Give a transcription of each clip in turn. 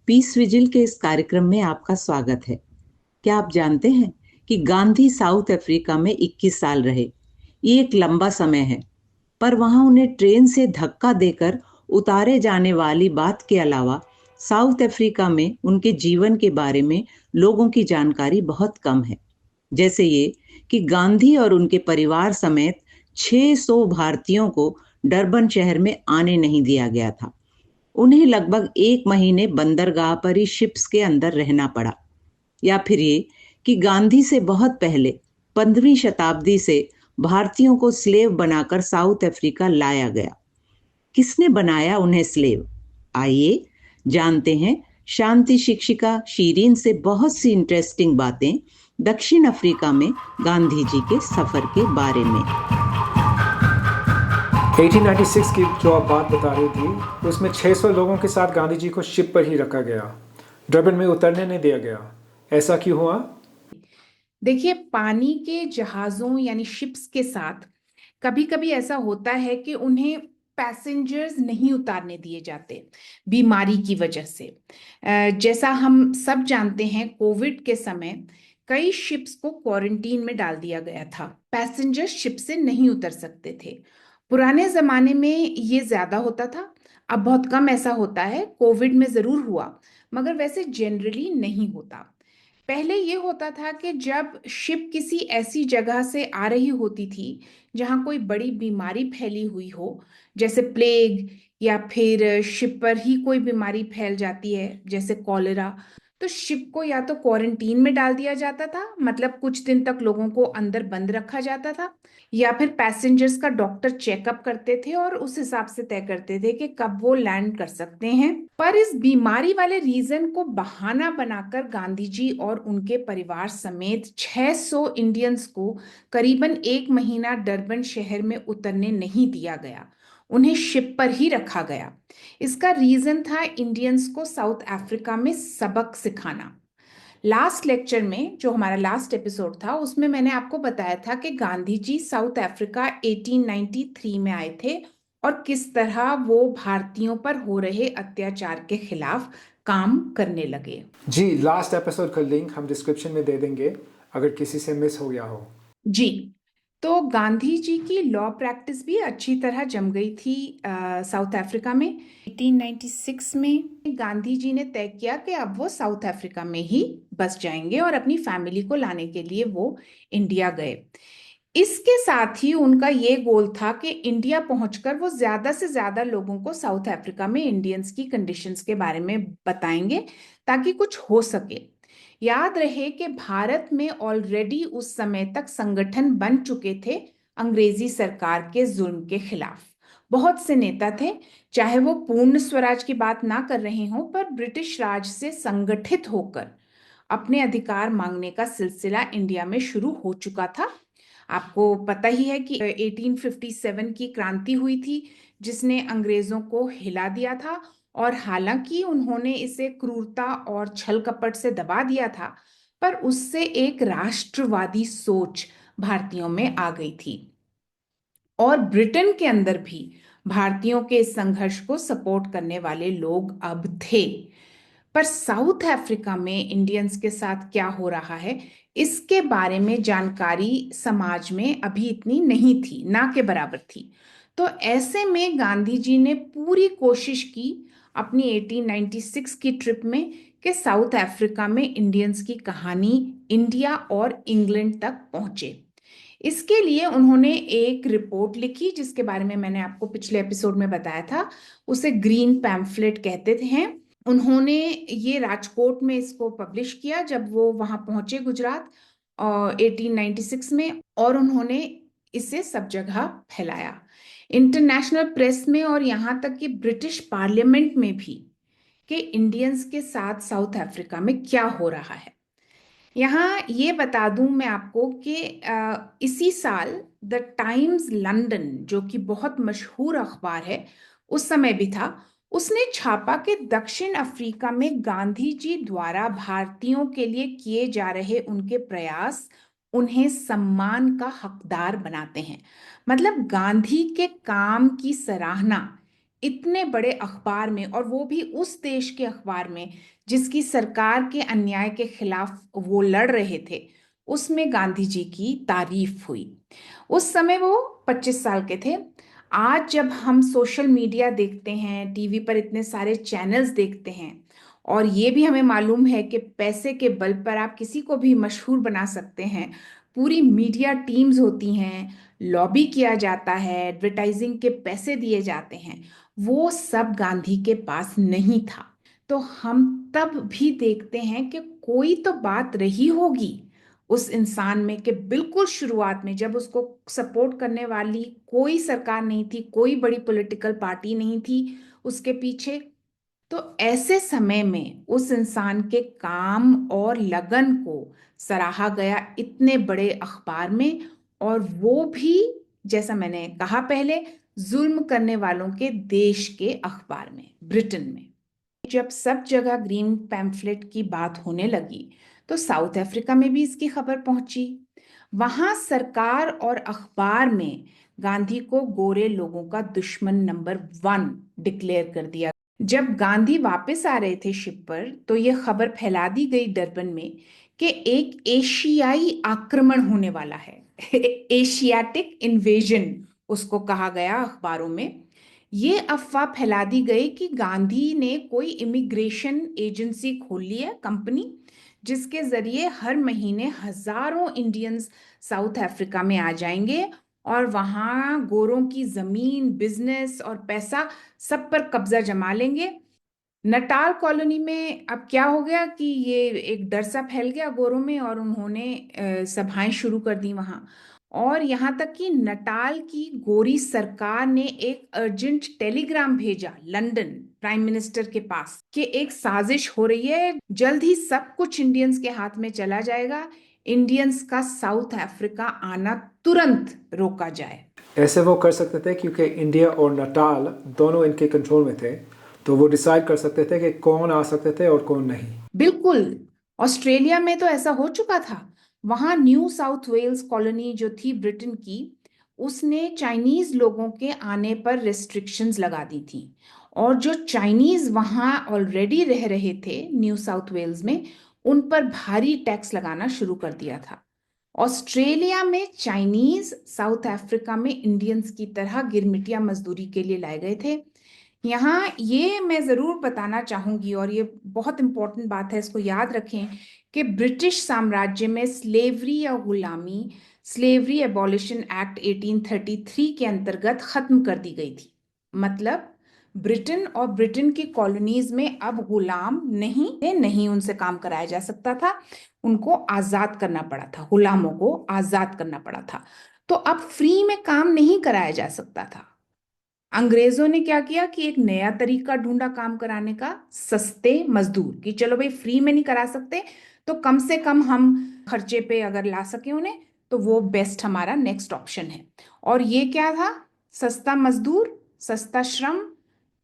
Piece vigil के इस कार्यक्रम में आपका स्वागत है। क्या आप जानते हैं कि गांधी साउथ अफ्रीका में 21 साल रहे। ये एक लंबा समय है, पर वहां उन्हें ट्रेन से धक्का देकर उतारे जाने वाली बात के अलावा साउथ अफ्रीका में उनके जीवन के बारे में लोगों की जानकारी बहुत कम है। जैसे ये कि गांधी और उनके परिवार समेत 600 भारतीयों को डरबन शहर में आने नहीं दिया गया था। उन्हें लगभग 1 महीने बंदरगाह पर ही शिप्स के अंदर रहना पड़ा। या फिर ये कि गांधी से बहुत पहले 15वीं शताब्दी से भारतीयों को स्लेव बनाकर साउथ अफ्रीका लाया गया। किसने बनाया उन्हें स्लेव? आइए जानते हैं शांति शिक्षिका शीरीन से बहुत सी इंटरेस्टिंग बातें दक्षिण अफ्रीका में गांधी जी के सफर के बारे में। 1896 की जो आप बात बता रही थी उसमें 600 लोगों के साथ गांधी जी को शिप पर ही रखा गया, डरबन में उतरने नहीं दिया गया। ऐसा क्यों हुआ? देखिए, पानी के जहाजों यानी शिप्स के साथ कभी कभी ऐसा होता है कि उन्हें पैसेंजर्स नहीं उतारने दिए जाते बीमारी की वजह से। जैसा हम सब जानते हैं, कोविड के समय कई शिप्स को क्वारंटीन में डाल दिया गया था। पैसेंजर्स शिप से नहीं उतर सकते थे। पुराने जमाने में ये ज्यादा होता था, अब बहुत कम ऐसा होता है। कोविड में जरूर हुआ, मगर वैसे जनरली नहीं होता। पहले ये होता था कि जब शिप किसी ऐसी जगह से आ रही होती थी जहां कोई बड़ी बीमारी फैली हुई हो, जैसे प्लेग, या फिर शिप पर ही कोई बीमारी फैल जाती है जैसे कॉलेरा, तो शिप को या तो क्वारंटीन में डाल दिया जाता था, मतलब कुछ दिन तक लोगों को अंदर बंद रखा जाता था, या फिर पैसेंजर्स का डॉक्टर चेकअप करते थे और उस हिसाब से तय करते थे कि कब वो लैंड कर सकते हैं। पर इस बीमारी वाले रीजन को बहाना बनाकर गांधी जी और उनके परिवार समेत 600 इंडियंस को करीबन 1 महीना डरबन शहर में उतरने नहीं दिया गया। उन्हें शिप पर ही रखा गया। इसका रीजन था इंडियंस को साउथ अफ्रीका में सबक सिखाना। लास्ट लेक्चर में, जो हमारा लास्ट एपिसोड था, उसमें मैंने आपको बताया था कि गांधी जी साउथ अफ्रीका 1893 में आए थे और किस तरह वो भारतीयों पर हो रहे अत्याचार के खिलाफ काम करने लगे। जी, लास्ट एपिसोड का लिंक हम डिस्क्रिप्शन में दे देंगे अगर किसी से मिस हो गया हो। जी, तो गांधी जी की लॉ प्रैक्टिस भी अच्छी तरह जम गई थी साउथ अफ्रीका में। 1896 में गांधी जी ने तय किया कि अब वो साउथ अफ्रीका में ही बस जाएंगे और अपनी फैमिली को लाने के लिए वो इंडिया गए। इसके साथ ही उनका ये गोल था कि इंडिया पहुंचकर वो ज्यादा से ज्यादा लोगों को साउथ अफ्रीका में इंडियंस की कंडीशंस के बारे में बताएंगे ताकि कुछ हो सके। याद रहे कि भारत में ऑलरेडी उस समय तक संगठन बन चुके थे अंग्रेजी सरकार के जुल्म के खिलाफ। बहुत से नेता थे, चाहे वो पूर्ण स्वराज की बात ना कर रहे हों, पर ब्रिटिश राज से संगठित होकर अपने अधिकार मांगने का सिलसिला इंडिया में शुरू हो चुका था। आपको पता ही है कि 1857 की क्रांति हुई थी जिसने अंग्रेजों को हिला दिया था, और हालांकि उन्होंने इसे क्रूरता और छल कपट से दबा दिया था, पर उससे एक राष्ट्रवादी सोच भारतीयों में आ गई थी। और ब्रिटेन के अंदर भी भारतीयों के इस संघर्ष को सपोर्ट करने वाले लोग अब थे। पर साउथ अफ्रीका में इंडियंस के साथ क्या हो रहा है, इसके बारे में जानकारी समाज में अभी इतनी नहीं थी, ना के बराबर थी। तो ऐसे में गांधी जी ने पूरी कोशिश की अपनी 1896 की ट्रिप में कि साउथ अफ्रीका में इंडियंस की कहानी इंडिया और इंग्लैंड तक पहुंचे। इसके लिए उन्होंने एक रिपोर्ट लिखी जिसके बारे में मैंने आपको पिछले एपिसोड में बताया था। उसे ग्रीन पैम्फलेट कहते हैं। उन्होंने ये राजकोट में इसको पब्लिश किया जब वो वहां पहुंचे गुजरात 1896 में, और उन्होंने इसे सब जगह फैलाया, इंटरनेशनल प्रेस में और यहाँ तक कि ब्रिटिश पार्लियामेंट में भी, कि इंडियंस के साथ साउथ अफ्रीका में क्या हो रहा है। यहाँ ये बता दूं मैं आपको कि इसी साल द टाइम्स लंदन, जो कि बहुत मशहूर अखबार है, उस समय भी था, उसने छापा कि दक्षिण अफ्रीका में गांधी जी द्वारा भारतीयों के लिए किए जा रहे उनके प्रयास उन्हें सम्मान का हकदार बनाते हैं। मतलब गांधी के काम की सराहना इतने बड़े अखबार में, और वो भी उस देश के अखबार में जिसकी सरकार के अन्याय के खिलाफ वो लड़ रहे थे, उसमें गांधी जी की तारीफ हुई। उस समय वो 25 साल के थे। आज जब हम सोशल मीडिया देखते हैं, टीवी पर इतने सारे चैनल्स देखते हैं, और ये भी हमें मालूम है कि पैसे के बल पर आप किसी को भी मशहूर बना सकते हैं, पूरी मीडिया टीम्स होती हैं, लॉबी किया जाता है, एडवर्टाइजिंग के पैसे दिए जाते हैं, वो सब गांधी के पास नहीं था। तो हम तब भी देखते हैं कि कोई तो बात रही होगी उस इंसान में, कि बिल्कुल शुरुआत में जब उसको सपोर्ट करने वाली कोई सरकार नहीं थी, कोई बड़ी पॉलिटिकल पार्टी नहीं थी उसके पीछे, तो ऐसे समय में उस इंसान के काम और लगन को सराहा गया इतने बड़े अखबार में, और वो भी, जैसा मैंने कहा पहले, जुल्म करने वालों के देश के अखबार में, ब्रिटेन में। जब सब जगह ग्रीन पैम्फलेट की बात होने लगी, तो साउथ अफ्रीका में भी इसकी खबर पहुंची। वहां सरकार और अखबार में गांधी को गोरे लोगों का दुश्मन नंबर 1 डिक्लेयर कर दिया। जब गांधी वापस आ रहे थे शिप पर, तो यह खबर फैला दी गई डरबन में कि एक एशियाई आक्रमण होने वाला है। एशियाटिक इन्वेजन उसको कहा गया अखबारों में। ये अफवाह फैला दी गई कि गांधी ने कोई इमिग्रेशन एजेंसी खोल ली है, कंपनी, जिसके जरिए हर महीने हजारों इंडियंस साउथ अफ्रीका में आ जाएंगे और वहां गोरों की जमीन, बिजनेस और पैसा सब पर कब्जा जमा लेंगे। नटाल कॉलोनी में अब क्या हो गया कि ये एक डर सा फैल गया गोरों में, और उन्होंने सभाएं शुरू कर दी वहां। और यहाँ तक कि नटाल की गोरी सरकार ने एक अर्जेंट टेलीग्राम भेजा लंदन प्राइम मिनिस्टर के पास कि एक साजिश हो रही है, जल्द ही सब कुछ इंडियंस के हाथ में चला जाएगा, इंडियंस का साउथ अफ्रीका आना तुरंत रोका जाए। ऐसे वो कर सकते थे क्योंकि इंडिया और नटाल दोनों इनके कंट्रोल में थे, तो वो डिसाइड कर सकते थे कि कौन आ सकते थे और कौन नहीं। बिल्कुल। ऑस्ट्रेलिया में तो ऐसा हो चुका था। वहां न्यू साउथ वेल्स कॉलोनी जो थी ब्रिटेन की, उसने चाइनीज लोगों के आने पर रिस्ट्रिक्शंस लगा दी थी, और जो चाइनीज वहां ऑलरेडी रह रहे थे न्यू साउथ वेल्स में, उन पर भारी टैक्स लगाना शुरू कर दिया था। ऑस्ट्रेलिया में चाइनीज साउथ अफ्रीका में इंडियंस की तरह गिरमिटिया मजदूरी के लिए लाए गए थे। यहाँ ये मैं जरूर बताना चाहूंगी, और ये बहुत इंपॉर्टेंट बात है, इसको याद रखें, कि ब्रिटिश साम्राज्य में स्लेवरी या गुलामी, स्लेवरी एबॉलिशन एक्ट 1833 के अंतर्गत खत्म कर दी गई थी। मतलब ब्रिटेन और ब्रिटेन की कॉलोनीज में अब गुलाम नहीं उनसे काम कराया जा सकता था, उनको आजाद करना पड़ा था, गुलामों को आजाद करना पड़ा था। तो अब फ्री में काम नहीं कराया जा सकता था। अंग्रेजों ने क्या किया कि एक नया तरीका ढूंढा काम कराने का, सस्ते मजदूर, कि चलो भाई फ्री में नहीं करा सकते तो कम से कम हम खर्चे पे अगर ला सके उन्हें, तो वो बेस्ट हमारा नेक्स्ट ऑप्शन है। और ये क्या था? सस्ता मजदूर, सस्ता श्रम।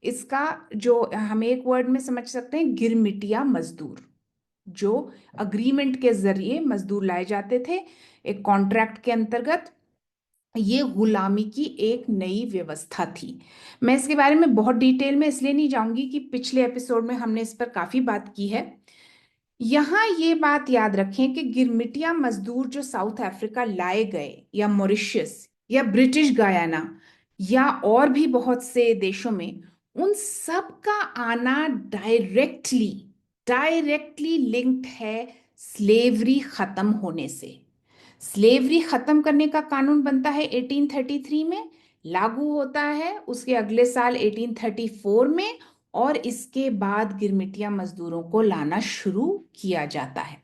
इसका जो हम एक वर्ड में समझ सकते हैं, गिरमिटिया मजदूर, जो अग्रीमेंट के जरिए मजदूर लाए जाते थे एक कॉन्ट्रैक्ट के अंतर्गत। ये गुलामी की एक नई व्यवस्था थी। मैं इसके बारे में बहुत डिटेल में इसलिए नहीं जाऊंगी कि पिछले एपिसोड में हमने इस पर काफी बात की है। यहाँ ये बात याद रखें कि गिरमिटिया मजदूर जो साउथ अफ्रीका लाए गए, या मॉरिशस या ब्रिटिश गायाना या और भी बहुत से देशों में, उन सब का आना डायरेक्टली डायरेक्टली लिंक्ड है स्लेवरी खत्म होने से। स्लेवरी खत्म करने का कानून बनता है 1833 में, लागू होता है उसके अगले साल 1834 में, और इसके बाद गिरमिटिया मजदूरों को लाना शुरू किया जाता है।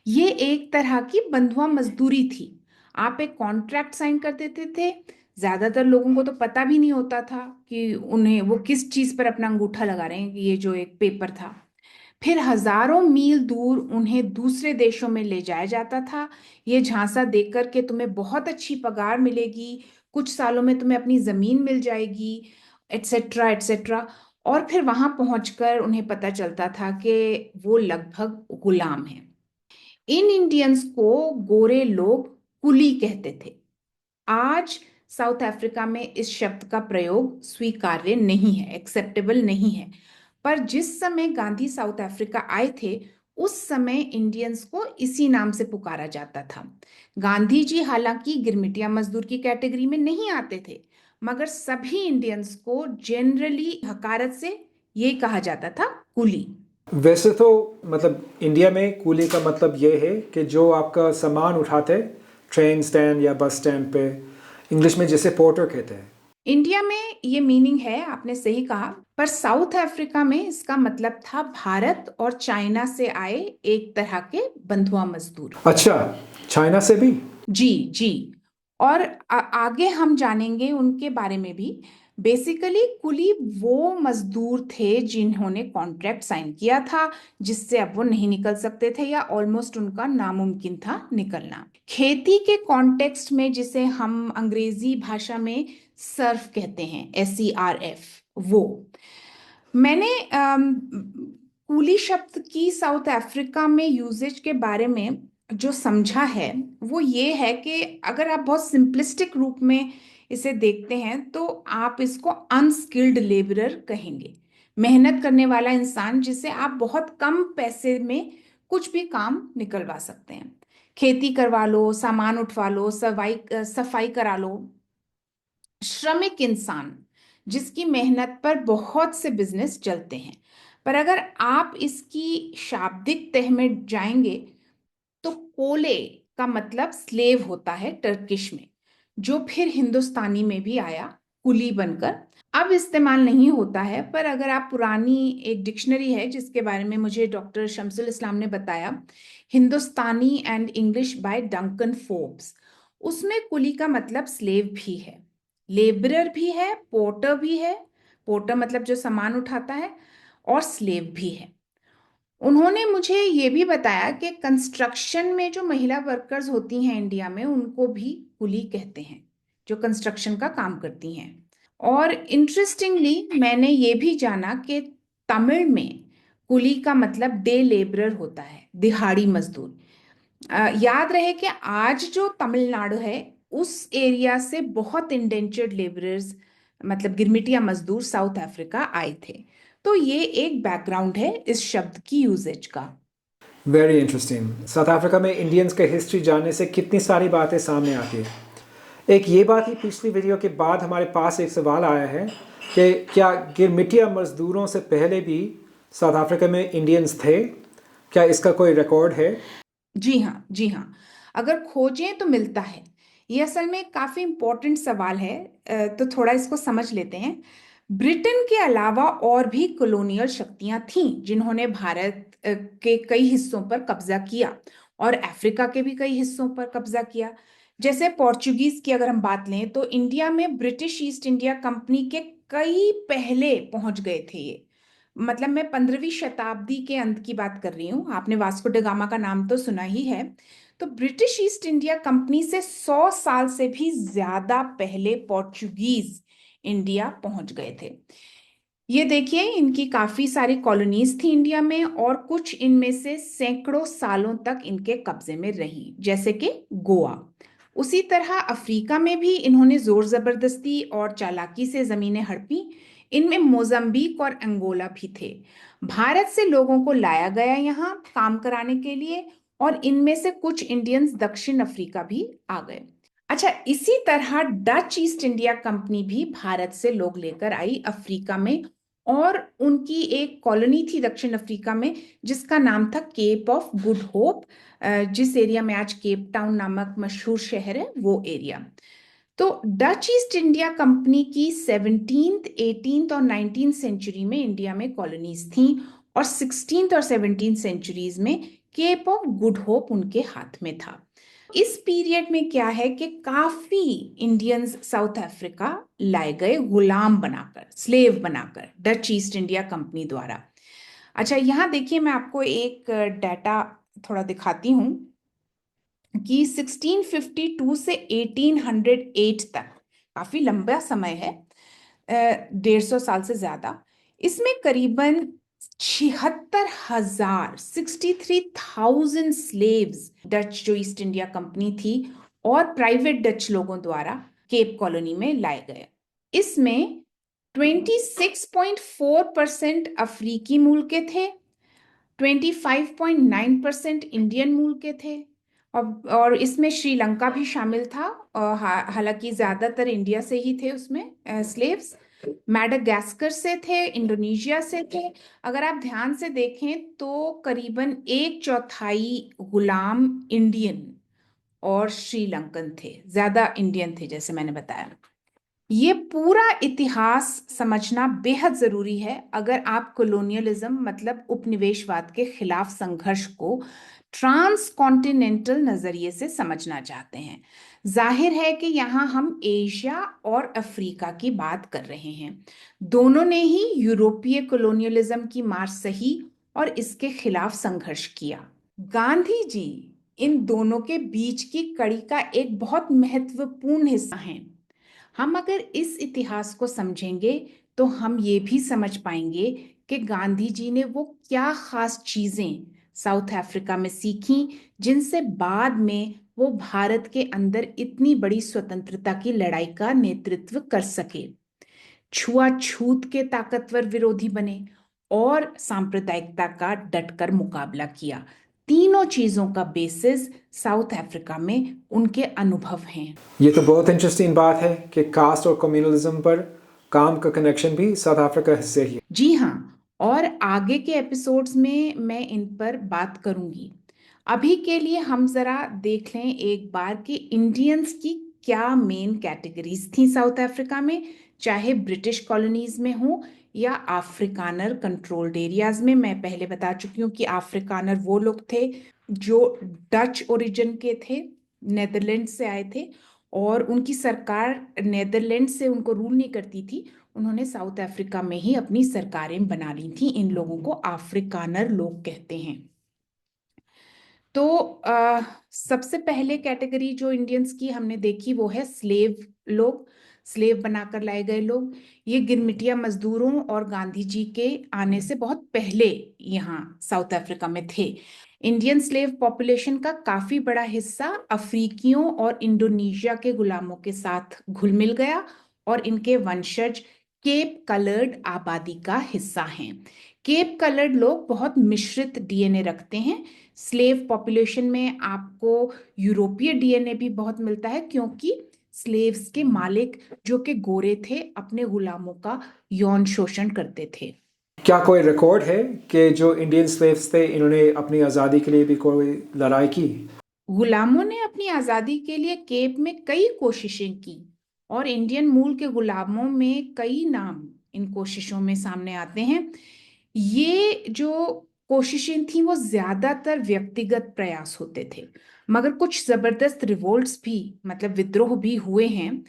ये एक तरह की बंधुआ मजदूरी थी। आप एक कॉन्ट्रैक्ट साइन कर देते थे, ज्यादातर लोगों को तो पता भी नहीं होता था कि उन्हें वो किस चीज पर अपना अंगूठा लगा रहे हैं, ये जो एक पेपर था। फिर हजारों मील दूर उन्हें दूसरे देशों में ले जाया जाता था, ये झांसा देकर के तुम्हें बहुत अच्छी पगार मिलेगी, कुछ सालों में तुम्हें अपनी जमीन मिल जाएगी, एटसेट्रा एटसेट्रा। और फिर वहां पहुंचकर उन्हें पता चलता था कि वो लगभग गुलाम हैं। इन इंडियंस को गोरे लोग कुली कहते थे। आज साउथ अफ्रीका में इस शब्द का प्रयोग स्वीकार्य नहीं है, एक्सेप्टेबल नहीं है। पर जिस समय गांधी साउथ अफ्रीका आए थे उस समय इंडियंस को इसी नाम से पुकारा जाता था। गांधी जी हालांकि गिरमिटिया मजदूर की कैटेगरी में नहीं आते थे, मगर सभी इंडियंस को जनरली हकारत से यही कहा जाता था, कुली। वैसे तो मतलब इंडिया में कूली का मतलब ये है कि जो आपका सामान उठाते ट्रेन स्टैंड या बस स्टैंड पे, इंग्लिश में जिसे पोर्टर कहते हैं। इंडिया में ये मीनिंग है, आपने सही कहा, पर साउथ अफ्रीका में इसका मतलब था भारत और चाइना से आए एक तरह के बंधुआ मजदूर। अच्छा, चाइना से भी? जी जी। और आगे हम जानेंगे उनके बारे में भी। बेसिकली कुली वो मजदूर थे जिन्होंने कॉन्ट्रैक्ट साइन किया था जिससे अब वो नहीं निकल सकते थे या ऑलमोस्ट उनका नामुमकिन था निकलना। खेती के कॉन्टेक्स्ट में जिसे हम अंग्रेजी भाषा में सर्फ कहते हैं, SERF, वो मैंने कूली शब्द की साउथ अफ्रीका में यूजेज के बारे में जो समझा है वो ये है कि अगर आप बहुत सिंपलिस्टिक रूप में इसे देखते हैं तो आप इसको अनस्किल्ड लेबरर कहेंगे, मेहनत करने वाला इंसान जिसे आप बहुत कम पैसे में कुछ भी काम निकलवा सकते हैं। खेती करवा लो, सामान उठवा लो, सफाई करा लो, श्रमिक इंसान जिसकी मेहनत पर बहुत से बिजनेस चलते हैं। पर अगर आप इसकी शाब्दिक तह में जाएंगे तो कोले का मतलब स्लेव होता है टर्किश में, जो फिर हिंदुस्तानी में भी आया कुली बनकर। अब इस्तेमाल नहीं होता है, पर अगर आप पुरानी एक डिक्शनरी है जिसके बारे में मुझे डॉक्टर शमसुल इस्लाम ने बताया, Hindustani and English by Duncan Forbes, उसमें कुली का मतलब स्लेव भी है, लेबरर भी है, पोर्टर भी है, पोर्टर मतलब जो सामान उठाता है, और स्लेव भी है। उन्होंने मुझे ये भी बताया कि कंस्ट्रक्शन में जो महिला वर्कर्स होती हैं इंडिया में उनको भी कुली कहते हैं, जो कंस्ट्रक्शन का काम करती हैं। और इंटरेस्टिंगली मैंने ये भी जाना कि तमिल में कुली का मतलब डे लेबरर होता है, दिहाड़ी मजदूर। याद रहे कि आज जो तमिलनाडु है उस एरिया से बहुत इंडेंचर्ड लेबरर्स मतलब गिरमिटिया मजदूर साउथ अफ्रीका आए थे। तो ये एक बैकग्राउंड है इस शब्द की यूजेज का। Very interesting. साउथ अफ्रीका में इंडियंस के हिस्ट्री जानने से कितनी सारी बातें सामने आती है। एक ये बात ही पिछली वीडियो के बाद हमारे पास एक सवाल आया है कि क्या गिरमिटिया मजदूरों से पहले भी साउथ अफ्रीका में इंडियंस थे? क्या इसका कोई रिकॉर्ड है? जी हाँ, जी हाँ, अगर खोजें तो मिलता है। ये असल में काफी इंपॉर्टेंट सवाल है, तो थोड़ा इसको समझ लेते हैं। ब्रिटेन के अलावा और भी कॉलोनियल शक्तियां थीं जिन्होंने भारत के कई हिस्सों पर कब्जा किया और अफ्रीका के भी कई हिस्सों पर कब्जा किया। जैसे पोर्चुगीज की अगर हम बात लें तो इंडिया में ब्रिटिश ईस्ट इंडिया कंपनी के कई पहले पहुंच गए थे ये। मतलब मैं 15वीं शताब्दी के अंत की बात कर रही हूँ। आपने वास्को ड गामा का नाम तो सुना ही है। तो ब्रिटिश ईस्ट इंडिया कंपनी से 100 साल से भी ज्यादा पहले पोर्चुगीज इंडिया पहुंच गए थे। ये देखिए, इनकी काफी सारी कॉलोनीज थी इंडिया में और कुछ इनमें से सैकड़ों सालों तक इनके कब्जे में रही, जैसे कि गोवा। उसी तरह अफ्रीका में भी इन्होंने जोर जबरदस्ती और चालाकी से जमीनें हड़पी। इनमें मोजाम्बिक और अंगोला भी थे। भारत से लोगों को लाया गया यहाँ काम कराने के लिए और इनमें से कुछ इंडियंस दक्षिण अफ्रीका भी आ गए। अच्छा, इसी तरह डच ईस्ट इंडिया कंपनी भी भारत से लोग लेकर आई अफ्रीका में और उनकी एक कॉलोनी थी दक्षिण अफ्रीका में जिसका नाम था केप ऑफ गुड होप, जिस एरिया में आज केप टाउन नामक मशहूर शहर है वो एरिया। तो डच ईस्ट इंडिया कंपनी की 17th, 18th और 19th सेंचुरी में इंडिया में कॉलोनीज थीं और 16th और 17th सेंचुरीज में केप ऑफ गुड होप उनके हाथ में था। इस पीरियड में क्या है कि काफी इंडियंस साउथ अफ्रीका लाए गए गुलाम बनाकर, स्लेव बनाकर डच ईस्ट इंडिया कंपनी द्वारा। अच्छा, यहाँ देखिए मैं आपको एक डाटा थोड़ा दिखाती हूँ कि 1652 से 1808 तक काफी लंबा समय है, 150 साल से ज्यादा। इसमें करीबन 76,000, 63,000 स्लेव्स डच जो ईस्ट इंडिया कंपनी थी और प्राइवेट डच लोगों द्वारा केप कॉलोनी में लाए गए। इसमें 26.4% अफ्रीकी मूल के थे, 25.9% इंडियन मूल के थे, और इसमें श्रीलंका भी शामिल था। हालांकि ज्यादातर इंडिया से ही थे उसमें स्लेव्स। मैडागास्कर से थे, इंडोनेशिया से थे। अगर आप ध्यान से देखें तो करीबन 1/4 गुलाम इंडियन और श्रीलंकन थे, ज्यादा इंडियन थे जैसे मैंने बताया। ये पूरा इतिहास समझना बेहद जरूरी है अगर आप कॉलोनियलिज्म मतलब उपनिवेशवाद के खिलाफ संघर्ष को ट्रांस कॉन्टिनेंटल नजरिए से समझना चाहते हैं। जाहिर है कि यहाँ हम एशिया और अफ्रीका की बात कर रहे हैं। दोनों ने ही यूरोपीय कॉलोनियलिज्म की मार सही और इसके खिलाफ संघर्ष किया। गांधी जी इन दोनों के बीच की कड़ी का एक बहुत महत्वपूर्ण हिस्सा हैं। हम अगर इस इतिहास को समझेंगे तो हम ये भी समझ पाएंगे कि गांधी जी ने वो क्या खास चीजें साउथ अफ्रीका में सीखी जिनसे बाद में वो भारत के अंदर इतनी बड़ी स्वतंत्रता की लड़ाई का नेतृत्व कर सके, छुआछूत के ताकतवर विरोधी बने और सांप्रदायिकता का डटकर मुकाबला किया। तीनों चीजों का बेसिस साउथ अफ्रीका में उनके अनुभव हैं। ये तो बहुत इंटरेस्टिंग बात है कि कास्ट और कम्युनलिज्म पर काम का कनेक्शन भी साउथ अफ्रीका से ही। जी हाँ, और आगे के एपिसोड्स में मैं इन पर बात करूंगी। अभी के लिए हम जरा देख लें एक बार कि इंडियंस की क्या मेन कैटेगरीज थी साउथ अफ्रीका में, चाहे ब्रिटिश कॉलोनीज में हो या अफ्रीकानर कंट्रोल्ड एरियाज में। मैं पहले बता चुकी हूँ कि अफ्रीकानर वो लोग थे जो डच ओरिजिन के थे, नेदरलैंड से आए थे, और उनकी सरकार नेदरलैंड से उनको रूल नहीं करती थी। उन्होंने साउथ अफ्रीका में ही अपनी सरकारें बना ली थी। इन लोगों को अफ्रीकानर लोग कहते हैं। तो सबसे पहले कैटेगरी जो इंडियंस की हमने देखी वो है स्लेव लोग, स्लेव बनाकर लाए गए लोग। ये गिरमिटिया मजदूरों और गांधी जी के आने से बहुत पहले यहाँ साउथ अफ्रीका में थे। इंडियन स्लेव पॉपुलेशन का काफी बड़ा हिस्सा अफ्रीकियों और इंडोनेशिया के गुलामों के साथ घुल मिल गया और इनके वंशज केप कलर्ड आबादी का हिस्सा हैं। केप कलर्ड लोग बहुत मिश्रित डीएनए रखते हैं। स्लेव पॉपुलेशन में आपको यूरोपीय डीएनए भी बहुत मिलता है क्योंकि स्लेव्स के मालिक जो कि गोरे थे अपने गुलामों का यौन शोषण करते थे। क्या कोई रिकॉर्ड है कि जो इंडियन स्लेव्स थे इन्होंने अपनी आज़ादी के लिए भी कोई लड़ाई की? गुलामों ने अपनी आजादी के लिए केप में कई कोशिशें की और इंडियन मूल के गुलामों में कई नाम इन कोशिशों में सामने आते हैं। ये जो कोशिशें थी वो ज्यादातर व्यक्तिगत प्रयास होते थे, मगर कुछ जबरदस्त रिवोल्ट्स भी मतलब विद्रोह भी हुए हैं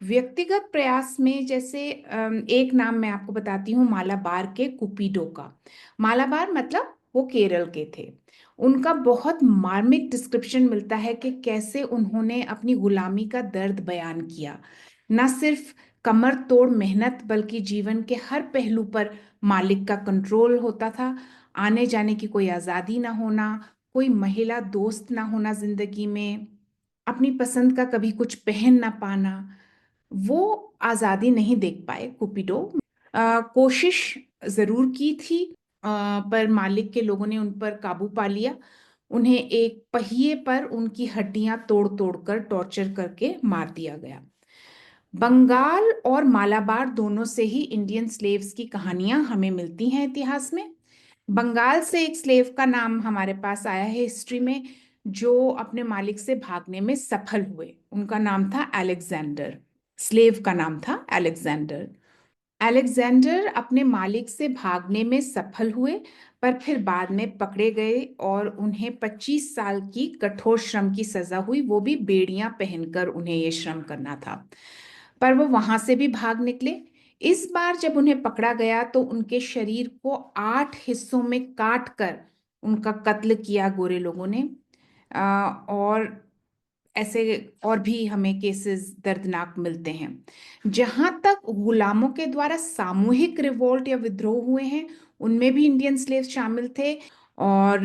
व्यक्तिगत प्रयास में। जैसे एक नाम मैं आपको बताती हूँ, मालाबार के कुपीडो का। मालाबार मतलब वो केरल के थे। उनका बहुत मार्मिक डिस्क्रिप्शन मिलता है कि कैसे उन्होंने अपनी गुलामी का दर्द बयान किया। न सिर्फ कमर तोड़ मेहनत बल्कि जीवन के हर पहलू पर मालिक का कंट्रोल होता था। आने जाने की कोई आज़ादी ना होना, कोई महिला दोस्त ना होना जिंदगी में, अपनी पसंद का कभी कुछ पहन ना पाना, वो आज़ादी नहीं देख पाए कुपिडो। कोशिश जरूर की थी, पर मालिक के लोगों ने उन पर काबू पा लिया। उन्हें एक पहिए पर उनकी हड्डियां तोड़ तोड़ कर टॉर्चर करके मार दिया गया। बंगाल और मालाबार दोनों से ही इंडियन स्लेव्स की कहानियां हमें मिलती हैं इतिहास में। बंगाल से एक स्लेव का नाम हमारे पास आया है हिस्ट्री में जो अपने मालिक से भागने में सफल हुए। उनका नाम था अलेक्जेंडर। स्लेव का नाम था अलेक्जेंडर। अलेक्जेंडर अपने मालिक से भागने में सफल हुए पर फिर बाद में पकड़े गए और उन्हें 25 साल की कठोर श्रम की सजा हुई, वो भी बेड़ियां पहनकर उन्हें ये श्रम करना था। पर वो वहां से भी भाग निकले। इस बार जब उन्हें पकड़ा गया तो उनके शरीर को 8 हिस्सों में काट कर उनका कत्ल किया गोरे लोगों ने। और ऐसे और भी हमें केसेस दर्दनाक मिलते हैं। जहां तक गुलामों के द्वारा सामूहिक रिवोल्ट या विद्रोह हुए हैं उनमें भी इंडियन स्लेव शामिल थे, और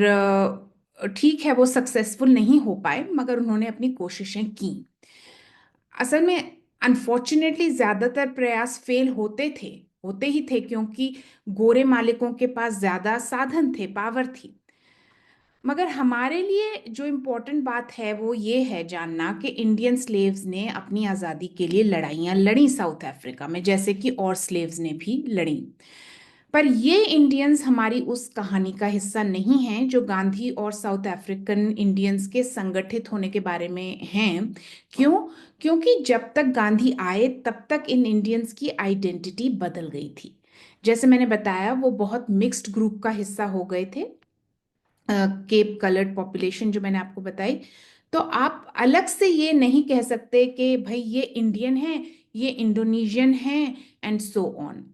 ठीक है वो सक्सेसफुल नहीं हो पाए मगर उन्होंने अपनी कोशिशें की। असल में अनफॉर्चुनेटली ज्यादातर प्रयास फेल होते ही थे, क्योंकि गोरे मालिकों के पास ज्यादा साधन थे, पावर थी। मगर हमारे लिए जो इम्पोर्टेंट बात है वो ये है जानना कि इंडियन स्लेव्स ने अपनी आज़ादी के लिए लड़ाइयाँ लड़ी साउथ अफ्रीका में, जैसे कि और स्लेव्स ने भी लड़ी। पर ये इंडियंस हमारी उस कहानी का हिस्सा नहीं हैं जो गांधी और साउथ अफ्रीकन इंडियंस के संगठित होने के बारे में हैं। क्यों? क्योंकि जब तक गांधी आए तब तक इन इंडियंस की आइडेंटिटी बदल गई थी। जैसे मैंने बताया, वो बहुत मिक्स्ड ग्रुप का हिस्सा हो गए थे, केप कलर्ड पॉपुलेशन जो मैंने आपको बताई। तो आप अलग से ये नहीं कह सकते कि भाई ये इंडियन है, ये इंडोनेशियन है, एंड सो ऑन।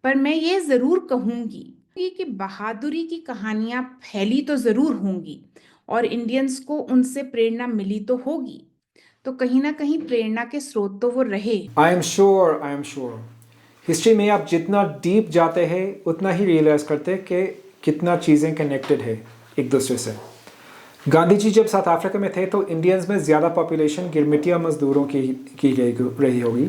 पर मैं ये जरूर कहूंगी कि बहादुरी की कहानियां फैली तो जरूर होंगी और इंडियंस को उनसे प्रेरणा मिली तो होगी, तो कहीं ना कहीं प्रेरणा के स्रोत तो वो रहे। आई एम श्योर हिस्ट्री में आप जितना डीप जाते हैं उतना ही रियलाइज करते हैं कि कितना चीज़ें कनेक्टेड है एक दूसरे से। गांधी जी जब साउथ अफ्रीका में थे तो इंडियंस में ज़्यादा पॉपुलेशन गिरमिटिया मजदूरों की रही होगी।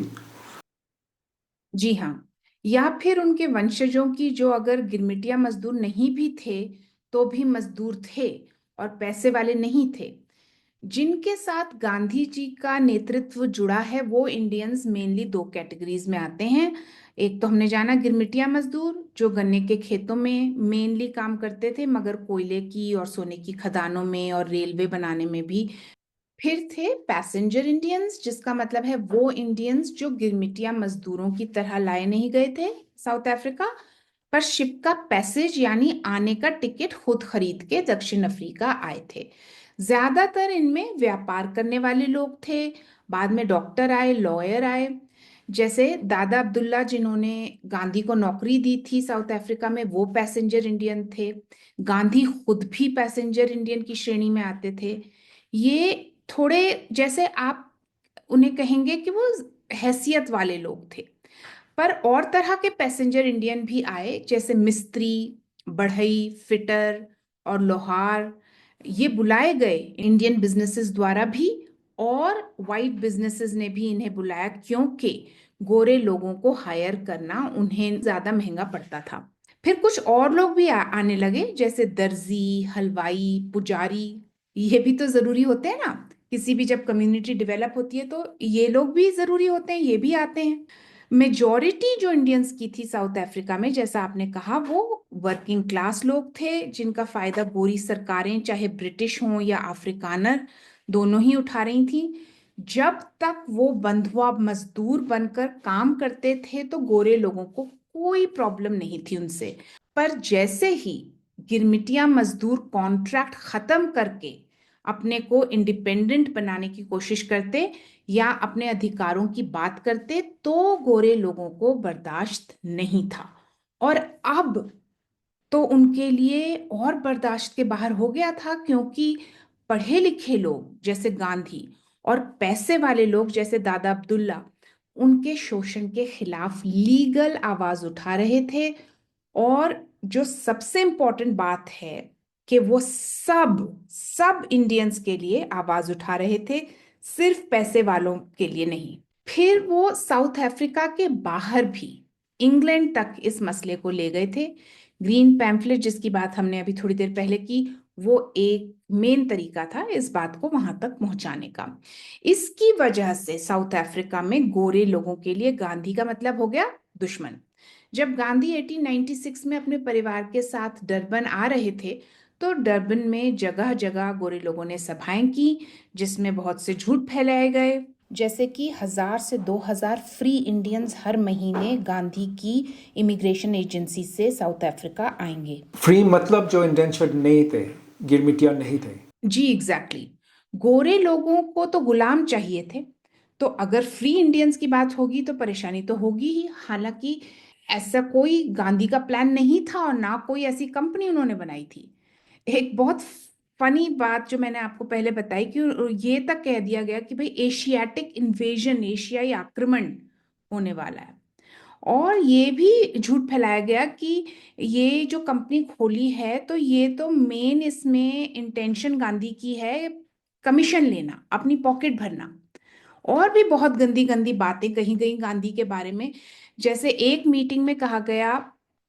जी हाँ, या फिर उनके वंशजों की, जो अगर गिरमिटिया मजदूर नहीं भी थे तो भी मजदूर थे और पैसे वाले नहीं थे। जिनके साथ गांधी जी का नेतृत्व जुड़ा है वो इंडियंस मेनली दो कैटेगरीज में आते हैं। एक तो हमने जाना गिरमिटिया मजदूर, जो गन्ने के खेतों में मेनली काम करते थे, मगर कोयले की और सोने की खदानों में और रेलवे बनाने में भी। फिर थे पैसेंजर इंडियंस, जिसका मतलब है वो इंडियंस जो गिरमिटिया मजदूरों की तरह लाए नहीं गए थे साउथ अफ्रीका, पर शिप का पैसेज यानी आने का टिकट खुद खरीद के दक्षिण अफ्रीका आए थे। ज्यादातर इनमें व्यापार करने वाले लोग थे। बाद में डॉक्टर आए, लॉयर आए, जैसे दादा अब्दुल्ला जिन्होंने गांधी को नौकरी दी थी साउथ अफ्रीका में, वो पैसेंजर इंडियन थे। गांधी खुद भी पैसेंजर इंडियन की श्रेणी में आते थे। ये थोड़े, जैसे आप उन्हें कहेंगे कि वो हैसियत वाले लोग थे। पर और तरह के पैसेंजर इंडियन भी आए, जैसे मिस्त्री, बढ़ई, फिटर और लोहार। ये बुलाए गए इंडियन बिजनेसेस द्वारा भी, और वाइट बिजनेसेस ने भी इन्हें बुलाया, क्योंकि गोरे लोगों को हायर करना उन्हें ज्यादा महंगा पड़ता था। फिर कुछ और लोग भी आने लगे, जैसे दर्जी, हलवाई, पुजारी। ये भी तो जरूरी होते हैं ना, किसी भी जब कम्युनिटी डेवलप होती है तो ये लोग भी जरूरी होते हैं, ये भी आते हैं। मेजॉरिटी जो इंडियंस की थी साउथ अफ्रीका में, जैसा आपने कहा, वो वर्किंग क्लास लोग थे, जिनका फायदा गोरी सरकारें, चाहे ब्रिटिश हों या अफ्रीकानर, दोनों ही उठा रही थी। जब तक वो बंधुआ मजदूर बनकर काम करते थे तो गोरे लोगों को कोई प्रॉब्लम नहीं थी उनसे। पर जैसे ही गिरमिटिया मजदूर कॉन्ट्रैक्ट खत्म करके अपने को इंडिपेंडेंट बनाने की कोशिश करते या अपने अधिकारों की बात करते, तो गोरे लोगों को बर्दाश्त नहीं था। और अब तो उनके लिए और बर्दाश्त के बाहर हो गया था, क्योंकि पढ़े लिखे लोग जैसे गांधी और पैसे वाले लोग जैसे दादा अब्दुल्ला उनके शोषण के खिलाफ लीगल आवाज उठा रहे थे। और जो सबसे इंपॉर्टेंट बात है कि वो सब सब इंडियंस के लिए आवाज उठा रहे थे, सिर्फ पैसे वालों के लिए नहीं। फिर वो साउथ अफ्रीका के बाहर भी इंग्लैंड तक इस मसले को ले गए थे। ग्रीन पैम्फलेट, जिसकी बात हमने अभी थोड़ी देर पहले की, वो एक मेन तरीका था इस बात को वहां तक पहुंचाने का। इसकी वजह से साउथ अफ्रीका में गोरे लोगों के लिए गांधी का मतलब हो गया दुश्मन। जब गांधी 1896 में अपने परिवार के साथ डरबन आ रहे थे, तो डरबन में जगह जगह गोरे लोगों ने सभाएं की, जिसमें बहुत से झूठ फैलाए गए, जैसे कि 1000 से 2000 फ्री इंडियंस हर महीने गांधी की इमिग्रेशन एजेंसी से साउथ अफ्रीका आएंगे। फ्री मतलब जो इंडेंचर्ड नहीं थे, गिरमिटिया नहीं थे। जी एग्जैक्टली, गोरे लोगों को तो गुलाम चाहिए थे, तो अगर फ्री इंडियंस की बात होगी तो परेशानी तो होगी ही। हालांकि ऐसा कोई गांधी का प्लान नहीं था और ना कोई ऐसी कंपनी उन्होंने बनाई थी। एक बहुत फनी बात जो मैंने आपको पहले बताई, कि ये तक कह दिया गया कि भाई एशियाटिक इन्वेजन, एशियाई आक्रमण होने वाला है। और ये भी झूठ फैलाया गया कि ये जो कंपनी खोली है तो ये तो मेन इसमें इंटेंशन गांधी की है कमीशन लेना, अपनी पॉकेट भरना। और भी बहुत गंदी गंदी बातें कही गई गांधी के बारे में। जैसे एक मीटिंग में कहा गया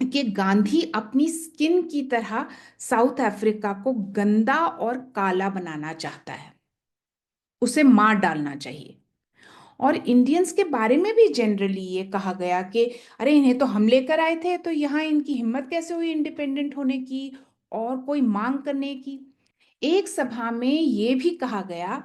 कि गांधी अपनी स्किन की तरह साउथ अफ्रीका को गंदा और काला बनाना चाहता है, उसे मार डालना चाहिए। और इंडियंस के बारे में भी जनरली ये कहा गया कि अरे इन्हें तो हम लेकर आए थे, तो यहाँ इनकी हिम्मत कैसे हुई इंडिपेंडेंट होने की और कोई मांग करने की। एक सभा में ये भी कहा गया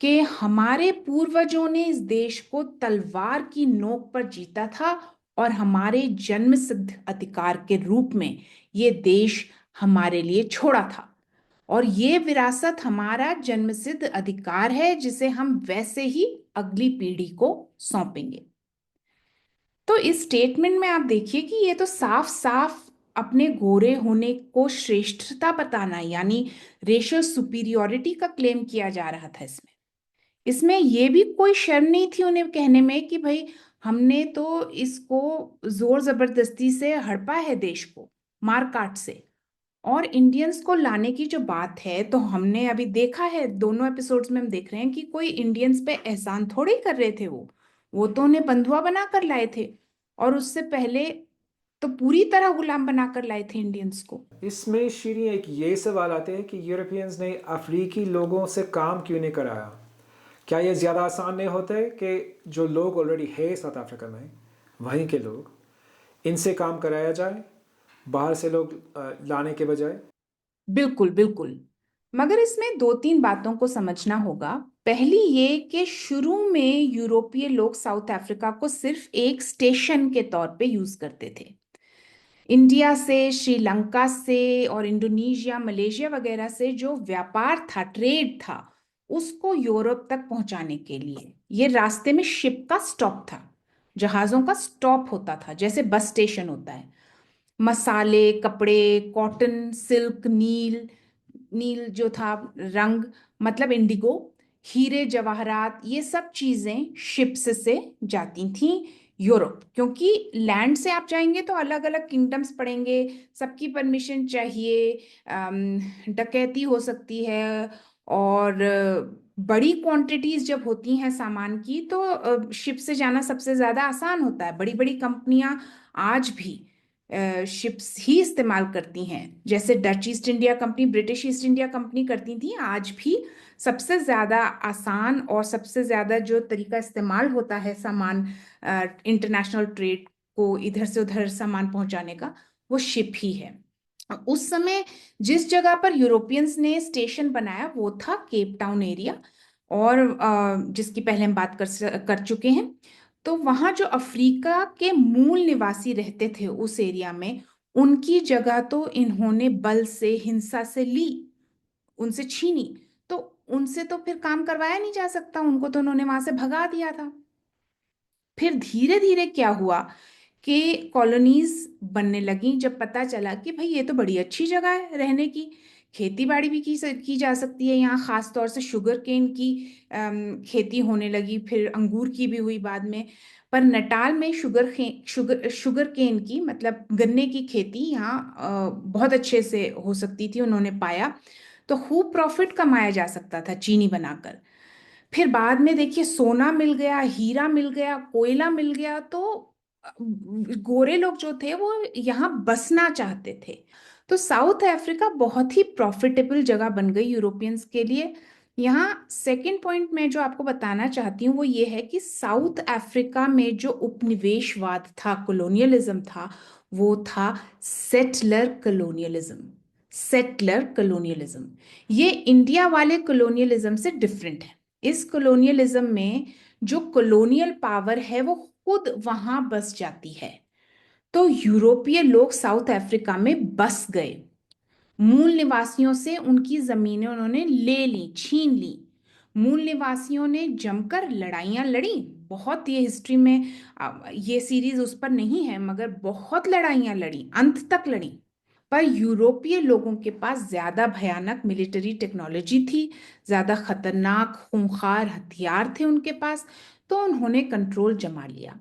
कि हमारे पूर्वजों ने इस देश को तलवार की नोक पर जीता था और हमारे जन्म सिद्ध अधिकार के रूप में ये देश हमारे लिए छोड़ा था, और ये विरासत हमारा जन्मसिद्ध अधिकार है जिसे हम वैसे ही अगली पीढ़ी को सौंपेंगे। तो इस स्टेटमेंट में आप देखिए कि ये तो साफ साफ अपने गोरे होने को श्रेष्ठता बताना, यानी रेशियल सुपीरियोरिटी का क्लेम किया जा रहा था इसमें। इसमें ये भी कोई शर्म नहीं थी उन्हें कहने में कि भाई हमने तो इसको जोर जबरदस्ती से हड़पा है देश को मार काट से। और इंडियंस को लाने की जो बात है, तो हमने अभी देखा है दोनों एपिसोड्स में हम देख रहे हैं कि कोई इंडियंस पे एहसान थोड़े ही कर रहे थे। वो तो उन्हें बंधुआ बना कर लाए थे, और उससे पहले तो पूरी तरह गुलाम बनाकर लाए थे इंडियंस को। इसमें शीरी एक ये सवाल आते हैं कि यूरोपियंस ने अफ्रीकी लोगों से काम क्यों नहीं कराया? क्या ये ज़्यादा आसान नहीं होता है कि जो लोग ऑलरेडी है साउथ अफ्रीका में, वहीं के लोग, इनसे काम कराया जाए बाहर से लोग लाने के बजाय? बिल्कुल बिल्कुल। मगर इसमें दो तीन बातों को समझना होगा। पहली ये कि शुरू में यूरोपीय लोग साउथ अफ्रीका को सिर्फ एक स्टेशन के तौर पे यूज करते थे। इंडिया से, श्रीलंका से और इंडोनेशिया, मलेशिया वगैरह से जो व्यापार था, ट्रेड था, उसको यूरोप तक पहुंचाने के लिए ये रास्ते में शिप का स्टॉप था, जहाजों का स्टॉप होता था, जैसे बस स्टेशन होता है। मसाले, कपड़े, कॉटन, सिल्क, नील, नील जो था रंग मतलब इंडिगो, हीरे जवाहरात, ये सब चीजें शिप्स से जाती थी यूरोप। क्योंकि लैंड से आप जाएंगे तो अलग अलग किंगडम्स पड़ेंगे, सबकी परमिशन चाहिए, डकैती हो सकती है, और बड़ी क्वांटिटीज जब होती हैं सामान की तो शिप से जाना सबसे ज्यादा आसान होता है। बड़ी बड़ी कंपनियां आज भी शिप्स ही इस्तेमाल करती हैं, जैसे Dutch east India company, British east India company करती थी। आज भी सबसे ज्यादा आसान और सबसे ज्यादा जो तरीका इस्तेमाल होता है सामान इंटरनेशनल ट्रेड को इधर से उधर सामान पहुंचाने का, वो शिप ही है। उस समय जिस जगह पर यूरोपियंस ने स्टेशन बनाया वो था केप टाउन एरिया, और जिसकी पहले हम बात कर चुके हैं। तो वहां जो अफ्रीका के मूल निवासी रहते थे उस एरिया में, उनकी जगह तो इन्होंने बल से, हिंसा से ली, उनसे छीनी। तो उनसे तो फिर काम करवाया नहीं जा सकता, उनको तो उन्होंने वहां से भगा दिया था। फिर धीरे धीरे क्या हुआ कि कॉलोनीज बनने लगी, जब पता चला कि भाई ये तो बड़ी अच्छी जगह है रहने की, खेती बाड़ी भी की जा सकती है यहाँ, खास तौर से शुगर केन की खेती होने लगी, फिर अंगूर की भी हुई बाद में। पर नटाल में शुगर केन की मतलब गन्ने की खेती यहाँ बहुत अच्छे से हो सकती थी, उन्होंने पाया। तो खूब प्रॉफिट कमाया जा सकता था चीनी बनाकर। फिर बाद में देखिए सोना मिल गया, हीरा मिल गया, कोयला मिल गया, तो गोरे लोग जो थे वो यहाँ बसना चाहते थे। तो साउथ अफ्रीका बहुत ही प्रॉफिटेबल जगह बन गई यूरोपियंस के लिए। यहाँ सेकंड पॉइंट मैं जो आपको बताना चाहती हूँ वो ये है कि साउथ अफ्रीका में जो उपनिवेशवाद था, कॉलोनियलिज्म था, वो था सेटलर कॉलोनियलिज्म। सेटलर कॉलोनियलिज्म ये इंडिया वाले कॉलोनियलिज्म से डिफरेंट है। इस कॉलोनियलिज्म में जो कॉलोनियल पावर है वो खुद वहां बस जाती है। तो यूरोपीय लोग साउथ अफ्रीका में बस गए, मूल निवासियों से उनकी जमीनें उन्होंने ले ली, छीन ली। मूल निवासियों ने जमकर लड़ाइयां लड़ी, बहुत, ये हिस्ट्री में ये सीरीज उस पर नहीं है, मगर बहुत लड़ाइयां लड़ी, अंत तक लड़ी। पर यूरोपीय लोगों के पास ज्यादा भयानक मिलिट्री टेक्नोलॉजी थी, ज्यादा खतरनाक खूंखार हथियार थे उनके पास, तो उन्होंने कंट्रोल जमा लिया।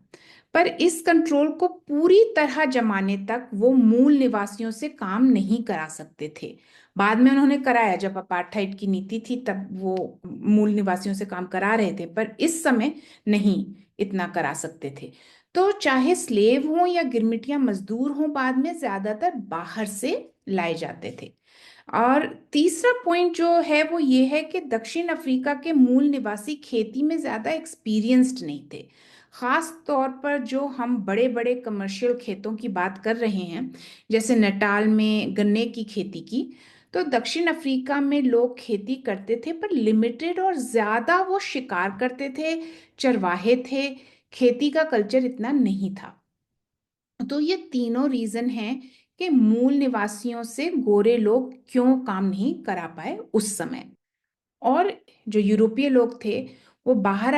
पर इस कंट्रोल को पूरी तरह जमाने तक वो मूल निवासियों से काम नहीं करा सकते थे। बाद में उन्होंने कराया, जब अपार्थाइड की नीति थी तब वो मूल निवासियों से काम करा रहे थे, पर इस समय नहीं इतना करा सकते थे। तो चाहे स्लेव हो या गिरमिटिया मजदूर हो, बाद में ज्यादातर बाहर से लाए जाते थे। और तीसरा पॉइंट जो है वो ये है कि दक्षिण अफ्रीका के मूल निवासी खेती में ज्यादा एक्सपीरियंस्ड नहीं थे। खास तौर पर जो हम बड़े बड़े कमर्शियल खेतों की बात कर रहे हैं, जैसे नटाल में गन्ने की खेती की, तो दक्षिण अफ्रीका में लोग खेती करते थे पर लिमिटेड, और ज्यादा वो शिकार करते थे, चरवाहे थे, खेती का कल्चर इतना नहीं था। तो ये तीनों रीजन हैं कि मूल निवासियों से गोरे लोग क्यों काम नहीं करा पाए उस समय। और जो यूरोपीय लोग थे वो बाहर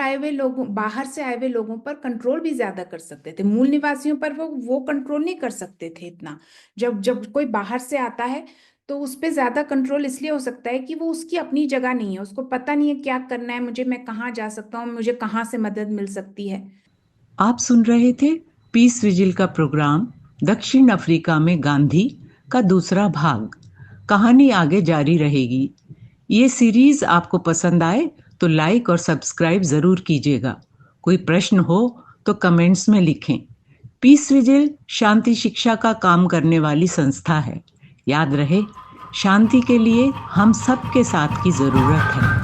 से आए हुए लोगों पर कंट्रोल भी ज्यादा कर सकते थे, मूल निवासियों पर वो कंट्रोल नहीं कर सकते थे इतना। जब जब कोई बाहर से आता है तो उस पर ज्यादा कंट्रोल इसलिए हो सकता है कि वो उसकी अपनी जगह नहीं है, उसको पता नहीं है क्या करना है मुझे, मैं कहाँ जा सकता हूँ, मुझे कहाँ से मदद मिल सकती है। आप सुन रहे थे पीस विजिल का प्रोग्राम दक्षिण अफ्रीका में गांधी का दूसरा भाग। कहानी आगे जारी रहेगी। ये सीरीज आपको पसंद आए तो लाइक और सब्सक्राइब जरूर कीजिएगा। कोई प्रश्न हो तो कमेंट्स में लिखें। पीस विजिल शांति शिक्षा का काम करने वाली संस्था है। याद रहे, शांति के लिए हम सबके साथ की जरूरत है।